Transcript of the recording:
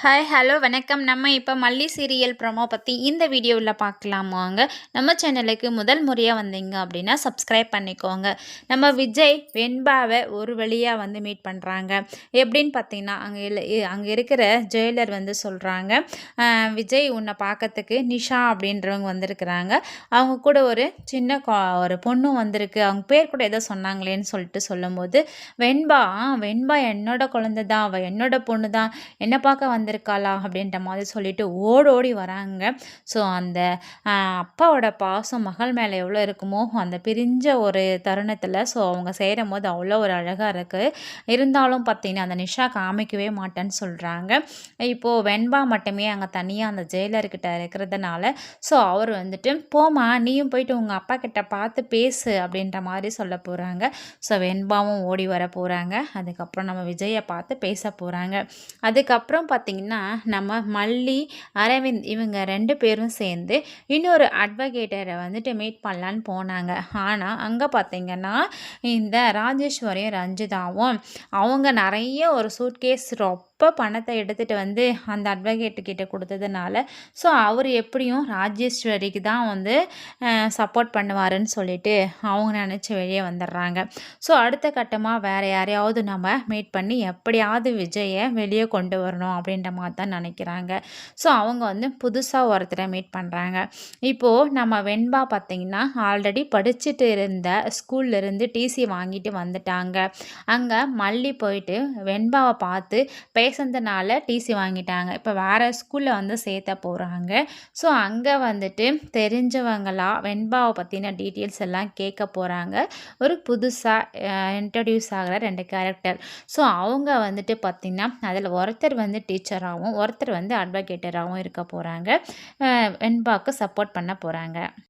Hi hello வணக்கம். நம்ம இப்போ மல்லி சீரியல் ப்ரோமோ பற்றி இந்த வீடியோவில் பார்க்கலாமாங்க. நம்ம சேனலுக்கு முதல் முறையாக வந்தீங்க அப்படின்னா சப்ஸ்கிரைப் பண்ணிக்கோங்க. நம்ம விஜய் வெண்பாவை ஒரு வழியாக வந்து மீட் பண்ணுறாங்க. எப்படின்னு பார்த்தீங்கன்னா அங்கே இருக்கிற ஜெயிலர் வந்து சொல்கிறாங்க, விஜய் உன்னை பார்க்கறதுக்கு நிஷா அப்படின்றவங்க வந்திருக்கிறாங்க. அவங்க கூட ஒரு சின்ன ஒரு பொண்ணும் வந்திருக்கு, அவங்க பேர் கூட ஏதோ சொன்னாங்களேன்னு சொல்லிட்டு சொல்லும்போது வெண்பா என்னோட குழந்தை தான், அவள் என்னோட பொண்ணு தான், என்னை பார்க்க வந்திருக்காளா அப்படின்ற மாதிரி சொல்லிட்டு ஓடோடி வராங்க. ஸோ அந்த அப்பாவோட பாசம் மகள் மேலே எவ்வளோ இருக்குமோ அந்த பிரிஞ்ச ஒரு தருணத்தில் ஸோ அவங்க செய்கிற போது அவ்வளோ ஒரு அழகாக இருக்குது. இருந்தாலும் பார்த்தீங்கன்னா அந்த நிஷா காமிக்கவே மாட்டேன்னு சொல்கிறாங்க. இப்போது வெண்பா மட்டுமே அங்கே தனியாக அந்த ஜெயிலர்கிட்ட இருக்கிறதுனால ஸோ அவர் வந்துட்டு போமா நீயும் போயிட்டு உங்கள் அப்பா கிட்ட பார்த்து பேசு அப்படின்ற மாதிரி சொல்ல போகிறாங்க. ஸோ வெண்பாவும் ஓடி வர போகிறாங்க. அதுக்கப்புறம் நம்ம விஜயை பார்த்து பேச போகிறாங்க. அதுக்கப்புறம் பார்த்திங்கன்னா நம்ம மல்லி அரவிந்த் இவங்க 2 பேரும் சேர்ந்து இன்னொரு அட்வொகேட்டரை வந்துட்டு மீட் பண்ணலான்னு போனாங்க. ஆனால் அங்கே பார்த்திங்கன்னா இந்த ராஜேஸ்வரியும் ரஞ்சிதாவும் அவங்க நிறைய ஒரு சூட்கேஸ் பணத்தை எடுத்துகிட்டு வந்து அந்த அட்வொகேட்டுக்கிட்ட கொடுத்ததுனால ஸோ அவர் எப்படியும் ராஜேஸ்வரிக்கு தான் வந்து சப்போர்ட் பண்ணுவாருன்னு சொல்லிட்டு அவங்க நினச்சி வெளியே வந்துடுறாங்க. ஸோ அடுத்த கட்டமாக வேறு யாரையாவது நம்ம மீட் பண்ணி எப்படியாவது விஜயை வெளியே கொண்டு வரணும் அப்படின்ற மாதிரி தான் நினைக்கிறாங்க. ஸோ அவங்க வந்து புதுசாக ஒருத்தரை மீட் பண்ணுறாங்க. இப்போது நம்ம வெண்பா பார்த்திங்கன்னா ஆல்ரெடி படிச்சுட்டு இருந்த ஸ்கூல்லேருந்து டிசி வாங்கிட்டு வந்துட்டாங்க. அங்கே மல்லி போயிட்டு வெண்பாவை பார்த்து பேசுனதுனால டிசி வாங்கிட்டாங்க. இப்போ வேறு ஸ்கூலில் வந்து சேர்த்த போகிறாங்க. ஸோ அங்கே வந்துட்டு தெரிஞ்சவங்களா வெண்பாவை பற்றின டீட்டெயில்ஸ் எல்லாம் கேட்க போகிறாங்க. ஒரு புதுசாக இன்ட்ரடியூஸ் ஆகிற 2 கேரக்டர். ஸோ அவங்க வந்துட்டு பார்த்திங்கன்னா அதில் ஒருத்தர் வந்து டீச்சராகவும் ஒருத்தர் வந்து அட்வொகேட்டராகவும் இருக்க போகிறாங்க. வெண்பாவுக்கு சப்போர்ட் பண்ண போகிறாங்க.